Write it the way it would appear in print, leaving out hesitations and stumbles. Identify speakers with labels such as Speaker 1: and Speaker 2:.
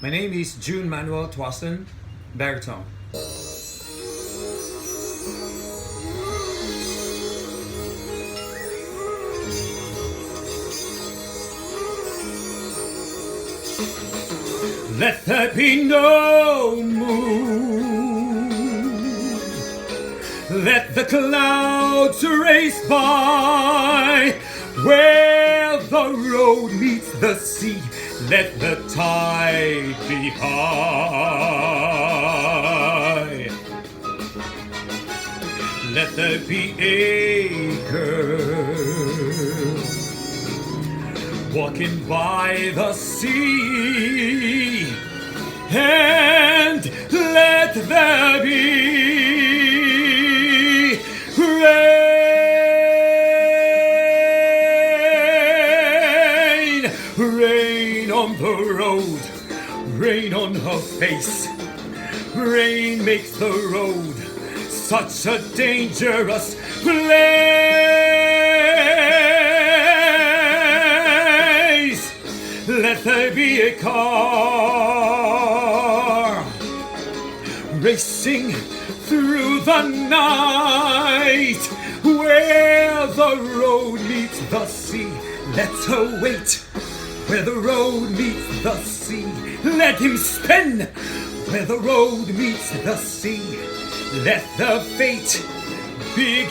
Speaker 1: My name is Manuel Tuason, baritone. Let there be no moon. Let the clouds race by. Where the road meets the sea, let the tide be high. Let there be a girl walking by the sea, and let there be rain on the road, rain on her face. Rain makes the road such a dangerous place. Let there be a car racing through the night, where the road meets the sea. Let her wait where the road meets the sea. Let him spin where the road meets the sea. Let the fate begin.